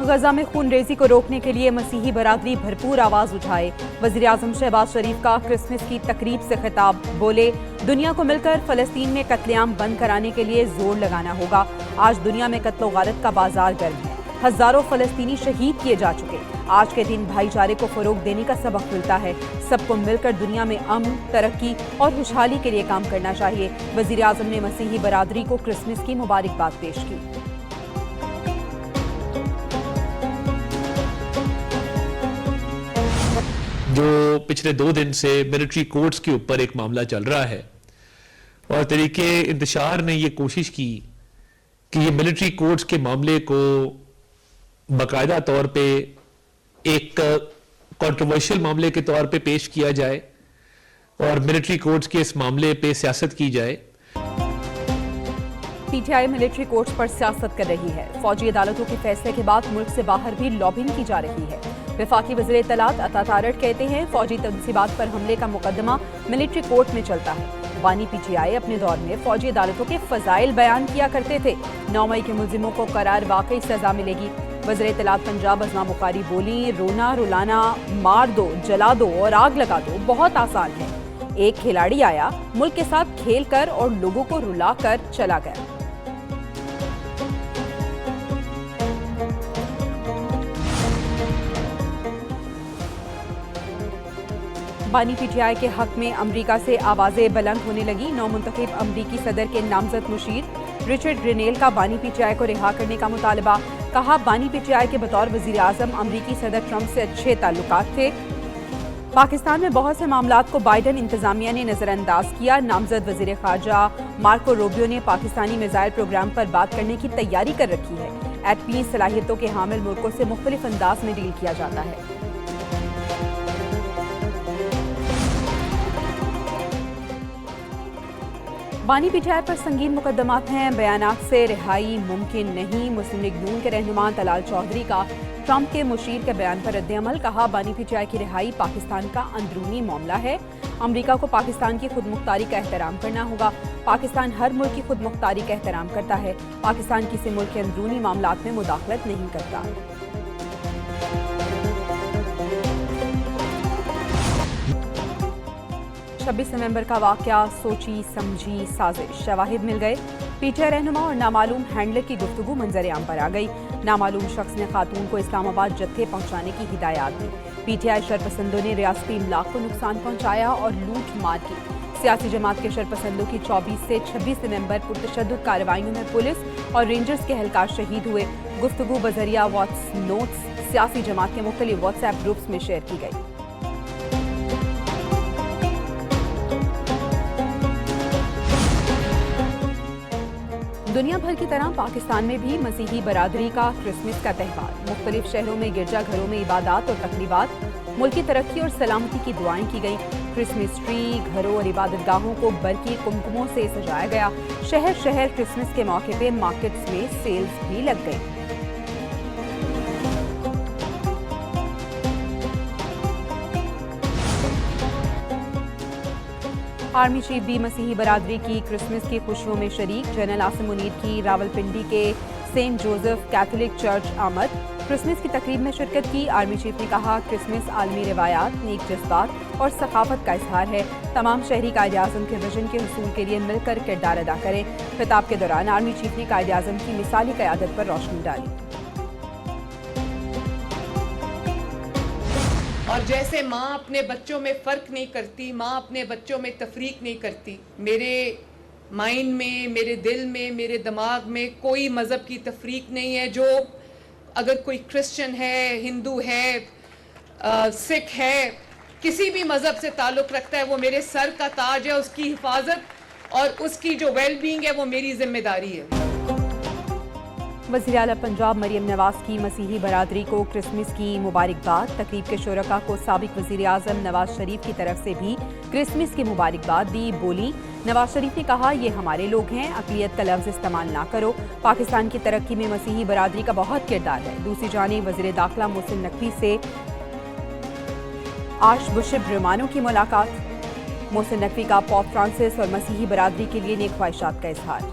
غزہ میں خون ریزی کو روکنے کے لیے مسیحی برادری بھرپور آواز اٹھائے۔ وزیر اعظم شہباز شریف کا کرسمس کی تقریب سے خطاب، بولے دنیا کو مل کر فلسطین میں قتل عام بند کرانے کے لیے زور لگانا ہوگا۔ آج دنیا میں قتل و غارت کا بازار گرم ہے، ہزاروں فلسطینی شہید کیے جا چکے۔ آج کے دن بھائی چارے کو فروغ دینے کا سبق ملتا ہے۔ سب کو مل کر دنیا میں امن، ترقی اور خوشحالی کے لیے کام کرنا چاہیے۔ وزیر اعظم نے مسیحی برادری کو کرسمس کی مبارکباد پیش کی۔ جو پچھلے 2 دن سے ملٹری کورٹس کے اوپر ایک معاملہ چل رہا ہے اور طریقے انتشار نے یہ کوشش کی کہ یہ ملٹری کورٹس کے معاملے کو باقاعدہ طور پہ ایک کنٹروورشل معاملے کے طور پہ پیش کیا جائے اور ملٹری کورٹس کے اس معاملے پہ سیاست کی جائے۔ P T I military courts پر سیاست کر رہی ہے۔ فوجی عدالتوں کے فیصلے کے بعد ملک سے باہر بھی لابنگ کی جا رہی ہے۔ وفاقی وزیر اطلاعات عطا تارڑ کہتے ہیں فوجی تنصیبات پر حملے کا مقدمہ ملٹری کورٹ میں چلتا ہے۔ بانی پی ٹی آئی اپنے دور میں فوجی عدالتوں کے فضائل بیان کیا کرتے تھے۔ 9 مئی کے ملزموں کو قرار واقعی سزا ملے گی۔ وزیر اطلاعات پنجاب ازما بخاری بولی رونا رلانا، مار دو، جلا دو اور آگ لگا دو بہت آسان ہے۔ ایک کھلاڑی آیا، ملک کے ساتھ کھیل کر اور لوگوں کو رلا کر چلا گیا۔ بانی پی ٹی آئی کے حق میں امریکہ سے آوازیں بلند ہونے لگی۔ نو منتخب امریکی صدر کے نامزد مشیر رچرڈ گرینیل کا بانی پی ٹی آئی کو رہا کرنے کا مطالبہ۔ کہا بانی پی ٹی آئی کے بطور وزیر اعظم امریکی صدر ٹرمپ سے اچھے تعلقات تھے۔ پاکستان میں بہت سے معاملات کو بائیڈن انتظامیہ نے نظر انداز کیا۔ نامزد وزیر خارجہ مارکو روبیو نے پاکستانی میزائل پروگرام پر بات کرنے کی تیاری کر رکھی ہے۔ ایٹمی صلاحیتوں کے حامل ملکوں سے مختلف انداز میں ڈیل کیا جاتا ہے۔ بانی پی ٹی آئی پر سنگین مقدمات ہیں، بیانات سے رہائی ممکن نہیں۔ مسلم لیگ نون کے رہنما طلال چودھری کا ٹرمپ کے مشیر کے بیان پر رد عمل، کہا بانی پی ٹی آئی کی رہائی پاکستان کا اندرونی معاملہ ہے۔ امریکہ کو پاکستان کی خود مختاری کا احترام کرنا ہوگا۔ پاکستان ہر ملک کی خود مختاری کا احترام کرتا ہے۔ پاکستان کسی ملک کے اندرونی معاملات میں مداخلت نہیں کرتا۔ 26 نومبر کا واقعہ سوچی سمجھی سازش، شواہد مل گئے۔ پی ٹی آئی رہنما اور نامعلوم ہینڈلر کی گفتگو منظر عام پر آ گئی۔ نامعلوم شخص نے خاتون کو اسلام آباد جتھے پہنچانے کی ہدایات دی۔ پی ٹی آئی شرپسندوں نے ریاستی املاک کو نقصان پہنچایا اور لوٹ مار کی۔ سیاسی جماعت کے شرپسندوں کی 24 سے 26 نومبر پرتشدد کارروائیوں میں پولیس اور رینجرز کے اہلکار شہید ہوئے۔ گفتگو بذریعہ واٹس نوٹس سیاسی جماعت کے مختلف واٹس ایپ گروپس میں شیئر کی گئی۔ دنیا بھر کی طرح پاکستان میں بھی مسیحی برادری کا کرسمس کا تہوار، مختلف شہروں میں گرجا گھروں میں عبادات اور تقریبات، ملکی ترقی اور سلامتی کی دعائیں کی گئیں۔ کرسمس ٹری، گھروں اور عبادت گاہوں کو برقی کمکموں سے سجایا گیا۔ شہر شہر کرسمس کے موقع پہ مارکیٹس میں سیلز بھی لگ گئی۔ آرمی چیف بھی مسیحی برادری کی کرسمس کی خوشیوں میں شریک۔ جنرل عاصم منیر کی راولپنڈی کے سینٹ جوزف کیتھولک چرچ آمد، کرسمس کی تقریب میں شرکت کی۔ آرمی چیف نے کہا کرسمس عالمی روایات، نیک جذبات اور ثقافت کا اظہار ہے۔ تمام شہری قائد اعظم کے وژن کے حصول کے لیے مل کر کردار ادا کریں۔ خطاب کے دوران آرمی چیف نے قائد اعظم کی مثالی قیادت پر روشنی ڈالی۔ اور جیسے ماں اپنے بچوں میں فرق نہیں کرتی، ماں اپنے بچوں میں تفریق نہیں کرتی، میرے مائنڈ میں، میرے دل میں، میرے دماغ میں کوئی مذہب کی تفریق نہیں ہے۔ جو اگر کوئی کرسچن ہے، ہندو ہے، سکھ ہے، کسی بھی مذہب سے تعلق رکھتا ہے، وہ میرے سر کا تاج ہے۔ اس کی حفاظت اور اس کی جو ویل بینگ ہے وہ میری ذمہ داری ہے۔ وزیر اعلیٰ پنجاب مریم نواز کی مسیحی برادری کو کرسمس کی مبارکباد۔ تقریب کے شرکاء کو سابق وزیر اعظم نواز شریف کی طرف سے بھی کرسمس کی مبارکباد دی۔ بولی نواز شریف نے کہا یہ ہمارے لوگ ہیں، اقلیت کا لفظ استعمال نہ کرو۔ پاکستان کی ترقی میں مسیحی برادری کا بہت کردار ہے۔ دوسری جانب وزیر داخلہ محسن نقوی سے آرچ بشپ رومانو کی ملاقات۔ محسن نقوی کا پوپ فرانسس اور مسیحی برادری کے لیے نیک خواہشات کا اظہار۔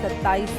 27